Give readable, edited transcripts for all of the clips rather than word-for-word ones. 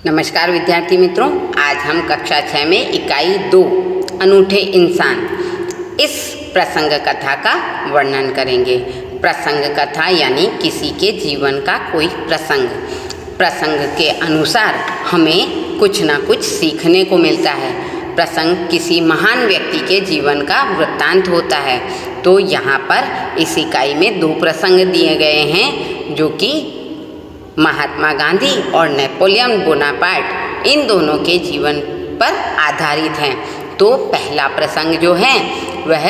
नमस्कार विद्यार्थी मित्रों, आज हम कक्षा 6 में इकाई 2 अनूठे इंसान इस प्रसंग कथा का वर्णन करेंगे। प्रसंग कथा यानी किसी के जीवन का कोई प्रसंग के अनुसार हमें कुछ ना कुछ सीखने को मिलता है। प्रसंग किसी महान व्यक्ति के जीवन का वृत्तांत होता है। तो यहाँ पर इस इकाई में 2 प्रसंग दिए गए हैं जो कि महात्मा गांधी और नेपोलियन बोनापार्ट इन दोनों के जीवन पर आधारित हैं। तो पहला प्रसंग जो है वह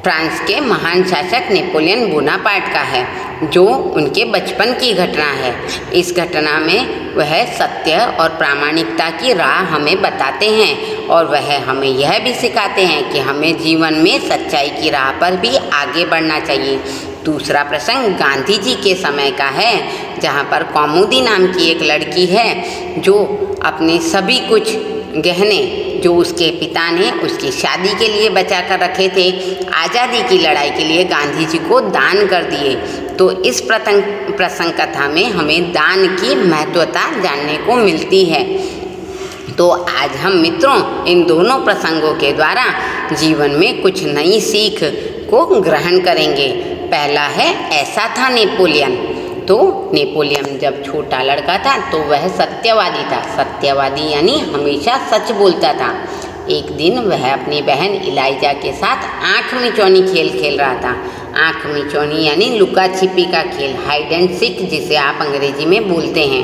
फ्रांस के महान शासक नेपोलियन बोनापार्ट का है, जो उनके बचपन की घटना है। इस घटना में वह सत्य और प्रामाणिकता की राह हमें बताते हैं और वह हमें यह भी सिखाते हैं कि हमें जीवन में सच्चाई की राह पर भी आगे बढ़ना चाहिए। दूसरा प्रसंग गांधी जी के समय का है, जहाँ पर कौमुदी नाम की एक लड़की है जो अपने सभी कुछ गहने जो उसके पिता ने उसकी शादी के लिए बचा कर रखे थे, आज़ादी की लड़ाई के लिए गांधी जी को दान कर दिए। तो इस प्रसंग कथा में हमें दान की महत्वता जानने को मिलती है। तो आज हम मित्रों इन दोनों प्रसंगों के द्वारा जीवन में कुछ नई सीख को ग्रहण करेंगे। पहला है, ऐसा था नेपोलियन। तो नेपोलियन जब छोटा लड़का था तो वह सत्यवादी था। सत्यवादी यानी हमेशा सच बोलता था। एक दिन वह अपनी बहन इलाइजा के साथ आँख मिचौनी खेल खेल रहा था। आँख मिचौनी यानी लुका छिपी का खेल, हाइड एंड सीक जिसे आप अंग्रेजी में बोलते हैं।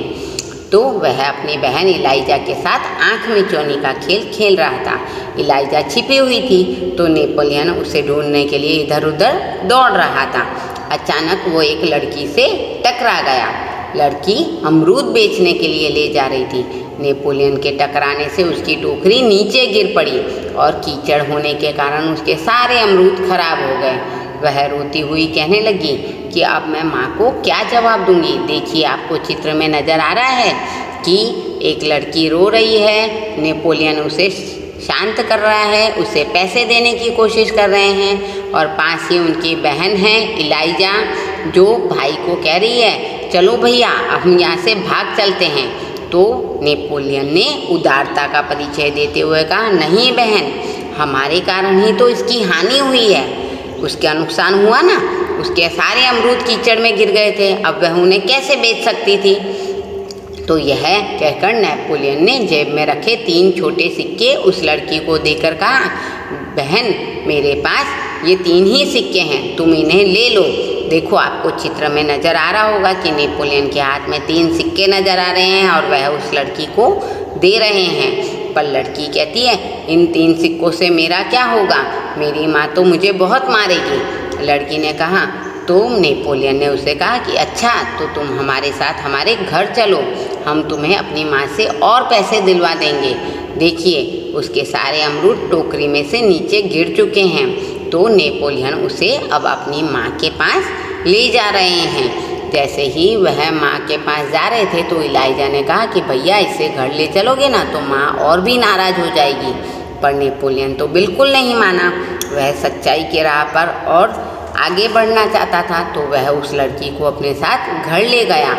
तो वह अपनी बहन इलाइजा के साथ आँख मिचौनी का खेल खेल रहा था। इलाइजा छिपी हुई थी तो नेपोलियन उसे ढूंढने के लिए इधर उधर दौड़ रहा था। अचानक वो एक लड़की से टकरा गया। लड़की अमरूद बेचने के लिए ले जा रही थी। नेपोलियन के टकराने से उसकी टोकरी नीचे गिर पड़ी और कीचड़ होने के कारण उसके सारे अमरूद खराब हो गए। वह रोती हुई कहने लगी कि अब मैं माँ को क्या जवाब दूंगी। देखिए, आपको चित्र में नज़र आ रहा है कि एक लड़की रो रही है, नेपोलियन उसे शांत कर रहा है, उसे पैसे देने की कोशिश कर रहे हैं और पास ही उनकी बहन है इलाइजा जो भाई को कह रही है, चलो भैया हम यहाँ से भाग चलते हैं। तो नेपोलियन ने उदारता का परिचय देते हुए कहा, नहीं बहन, हमारे कारण ही तो इसकी हानि हुई है, उसका नुकसान हुआ ना, उसके सारे अमरूद कीचड़ में गिर गए थे, अब वह उन्हें कैसे बेच सकती थी। तो यह कहकर नेपोलियन ने जेब में रखे 3 छोटे सिक्के उस लड़की को देकर कहा, बहन मेरे पास ये 3 ही सिक्के हैं, तुम इन्हें ले लो। देखो, आपको चित्र में नज़र आ रहा होगा कि नेपोलियन के हाथ में 3 सिक्के नज़र आ रहे हैं और वह उस लड़की को दे रहे हैं। पर लड़की कहती है, इन 3 सिक्कों से मेरा क्या होगा, मेरी माँ तो मुझे बहुत मारेगी। लड़की ने कहा, तो नेपोलियन ने उसे कहा कि अच्छा, तो तुम हमारे साथ हमारे घर चलो, हम तुम्हें अपनी माँ से और पैसे दिलवा देंगे। देखिए, उसके सारे अमरूद टोकरी में से नीचे गिर चुके हैं। तो नेपोलियन उसे अब अपनी माँ के पास ले जा रहे हैं। जैसे ही वह माँ के पास जा रहे थे तो इलाइजा ने कहा कि भैया इसे घर ले चलोगे ना तो माँ और भी नाराज़ हो जाएगी। पर नेपोलियन तो बिल्कुल नहीं माना। वह सच्चाई की राह पर और आगे बढ़ना चाहता था। तो वह उस लड़की को अपने साथ घर ले गया,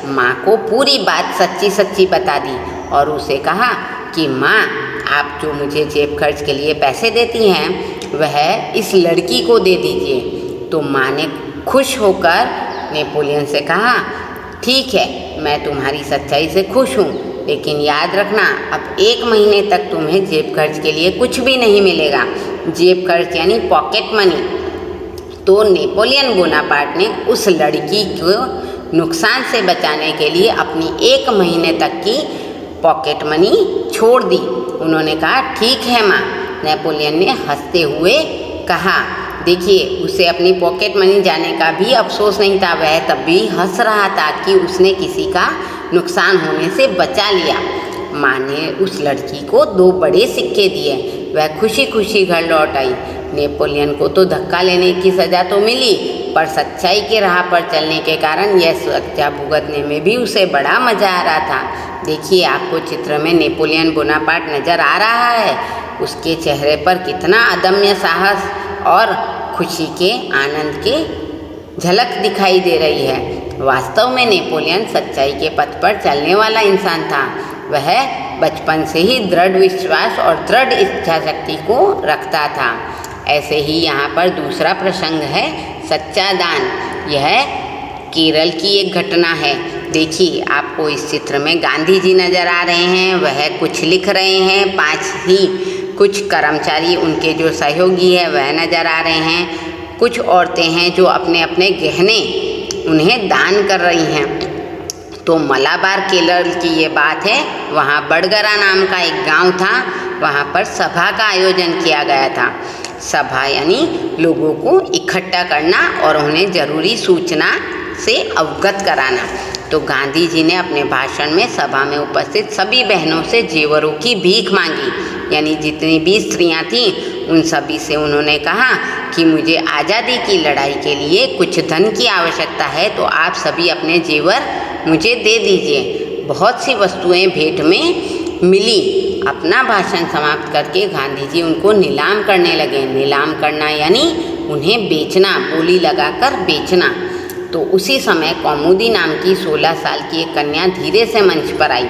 माँ को पूरी बात सच्ची सच्ची बता दी और उसे कहा कि माँ, आप जो मुझे जेब खर्च के लिए पैसे देती हैं वह इस लड़की को दे दीजिए। तो माँ ने खुश होकर नेपोलियन से कहा, ठीक है, मैं तुम्हारी सच्चाई से खुश हूँ, लेकिन याद रखना अब 1 महीने तक तुम्हें जेब खर्च के लिए कुछ भी नहीं मिलेगा। जेब खर्च यानी पॉकेट मनी। तो नेपोलियन बोनापार्ट ने उस लड़की को नुकसान से बचाने के लिए अपनी 1 महीने तक की पॉकेट मनी छोड़ दी। उन्होंने कहा, ठीक है माँ। नेपोलियन ने हंसते हुए कहा, देखिए, उसे अपनी पॉकेट मनी जाने का भी अफसोस नहीं था। वह तब भी हंस रहा था कि उसने किसी का नुकसान होने से बचा लिया। माँ ने उस लड़की को 2 बड़े सिक्के दिए। वह खुशी खुशी घर लौट आई। नेपोलियन को तो धक्का लेने की सज़ा तो मिली, पर सच्चाई के राह पर चलने के कारण यह सजा भुगतने में भी उसे बड़ा मज़ा आ रहा था। देखिए, आपको चित्र में नेपोलियन बोनापार्ट नज़र आ रहा है। उसके चेहरे पर कितना अदम्य साहस और खुशी के आनंद के झलक दिखाई दे रही है। वास्तव में नेपोलियन सच्चाई के पथ पर चलने वाला इंसान था। वह बचपन से ही दृढ़ विश्वास और दृढ़ इच्छा शक्ति को रखता था। ऐसे ही यहाँ पर दूसरा प्रसंग है सच्चा दान। यह केरल की एक घटना है। देखिए, आपको इस चित्र में गांधी जी नज़र आ रहे हैं, वह कुछ लिख रहे हैं। पास ही कुछ कर्मचारी, उनके जो सहयोगी है वह नज़र आ रहे हैं। कुछ औरतें हैं जो अपने अपने गहने उन्हें दान कर रही हैं। तो मलाबार केरल की ये बात है। वहाँ बड़गरा नाम का एक गांव था, वहाँ पर सभा का आयोजन किया गया था। सभा यानी लोगों को इकट्ठा करना और उन्हें ज़रूरी सूचना से अवगत कराना। तो गांधी जी ने अपने भाषण में सभा में उपस्थित सभी बहनों से जेवरों की भीख मांगी। यानी जितनी भी स्त्रियां थीं उन सभी से उन्होंने कहा कि मुझे आज़ादी की लड़ाई के लिए कुछ धन की आवश्यकता है, तो आप सभी अपने जेवर मुझे दे दीजिए। बहुत सी वस्तुएं भेंट में मिली। अपना भाषण समाप्त करके गांधी जी उनको नीलाम करने लगे। नीलाम करना यानी उन्हें बेचना, बोली लगाकर बेचना। तो उसी समय कौमुदी नाम की 16 साल की एक कन्या धीरे से मंच पर आई।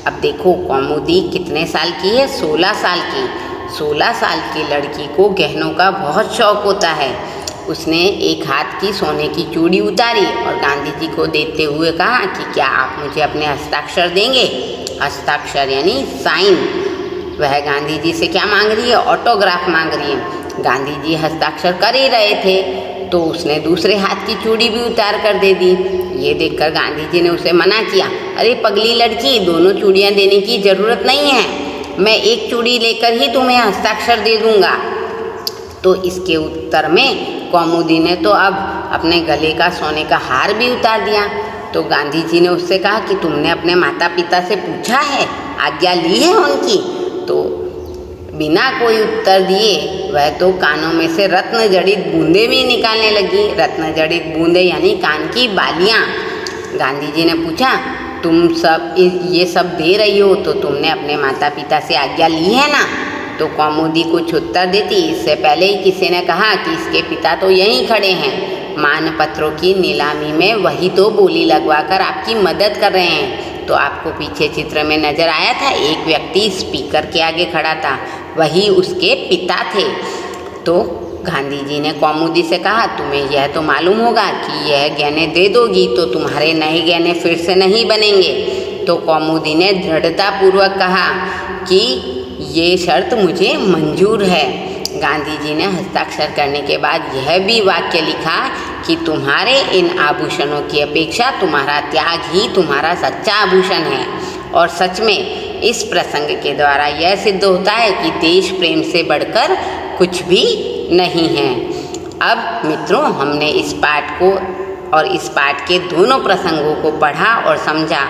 अब देखो, कौमुदी कितने साल की है? 16 साल की। 16 साल की लड़की को गहनों का बहुत शौक होता है। उसने एक हाथ की सोने की चूड़ी उतारी और गांधी जी को देते हुए कहा कि क्या आप मुझे अपने हस्ताक्षर देंगे? हस्ताक्षर यानी साइन। वह गांधी जी से क्या मांग रही है? ऑटोग्राफ मांग रही है। गांधी जी हस्ताक्षर कर ही रहे थे तो उसने दूसरे हाथ की चूड़ी भी उतार कर दे दी। ये देखकर गांधी जी ने उसे मना किया। अरे पगली लड़की, दोनों चूड़ियाँ देने की ज़रूरत नहीं है, मैं एक चूड़ी लेकर ही तुम्हें हस्ताक्षर दे दूँगा। तो इसके उत्तर में कौमुदी ने तो अब अपने गले का सोने का हार भी उतार दिया। तो गांधी जी ने उससे कहा कि तुमने अपने माता पिता से पूछा है, आज्ञा ली है उनकी? तो बिना कोई उत्तर दिए वह तो कानों में से रत्न जड़ित बूंदें भी निकालने लगी। रत्न जड़ित बूंदें यानी कान की बालियाँ। गांधी जी ने पूछा, तुम सब ये सब दे रही हो तो तुमने अपने माता पिता से आज्ञा ली है ना? तो कौमुदी कुछ उत्तर देती इससे पहले ही किसी ने कहा कि इसके पिता तो यहीं खड़े हैं, मानपत्रों की नीलामी में वही तो बोली लगवाकर आपकी मदद कर रहे हैं। तो आपको पीछे चित्र में नजर आया था, एक व्यक्ति स्पीकर के आगे खड़ा था, वही उसके पिता थे। तो गांधी जी ने कौमुदी से कहा, तुम्हें यह तो मालूम होगा कि यह गहने दे दोगी तो तुम्हारे नए गहने फिर से नहीं बनेंगे। तो कौमुदी ने दृढ़तापूर्वक कहा कि ये शर्त मुझे मंजूर है। गांधी जी ने हस्ताक्षर करने के बाद यह भी वाक्य लिखा कि तुम्हारे इन आभूषणों की अपेक्षा तुम्हारा त्याग ही तुम्हारा सच्चा आभूषण है। और सच में इस प्रसंग के द्वारा यह सिद्ध होता है कि देश प्रेम से बढ़कर कुछ भी नहीं है। अब मित्रों, हमने इस पाठ को और इस पाठ के दोनों प्रसंगों को पढ़ा और समझा।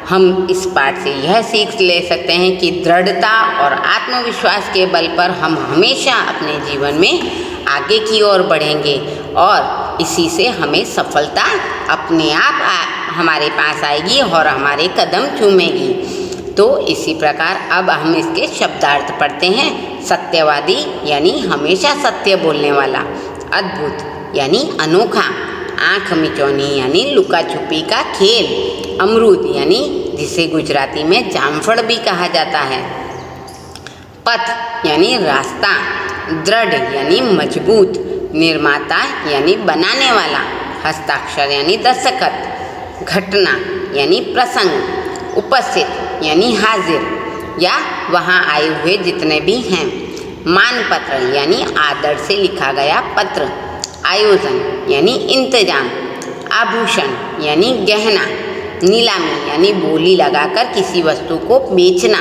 हम इस पाठ से यह सीख ले सकते हैं कि दृढ़ता और आत्मविश्वास के बल पर हम हमेशा अपने जीवन में आगे की ओर बढ़ेंगे और इसी से हमें सफलता अपने आप हमारे पास आएगी और हमारे कदम चूमेगी। तो इसी प्रकार अब हम इसके शब्दार्थ पढ़ते हैं। सत्यवादी यानी हमेशा सत्य बोलने वाला। अद्भुत यानी अनोखा। आँख मिचौनी यानी लुका छुपी का खेल। अमरूद यानी जिसे गुजराती में जामफल भी कहा जाता है। पथ यानी रास्ता। दृढ़ यानी मजबूत। निर्माता यानी बनाने वाला। हस्ताक्षर यानी दस्तखत। घटना यानी प्रसंग। उपस्थित यानी हाजिर या वहाँ आए हुए जितने भी हैं। मानपत्र यानी आदर से लिखा गया पत्र। आयोजन यानी इंतजाम। आभूषण यानी गहना। नीलामी यानी बोली लगाकर किसी वस्तु को बेचना।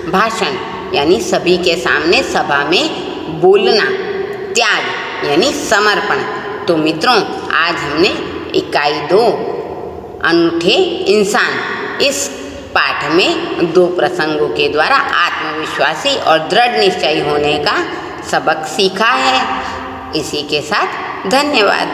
भाषण यानी सभी के सामने सभा में बोलना। त्याग यानी समर्पण। तो मित्रों, आज हमने इकाई 2 अनूठे इंसान इस पाठ में 2 प्रसंगों के द्वारा आत्मविश्वासी और दृढ़ निश्चयी होने का सबक सीखा है। इसी के साथ धन्यवाद।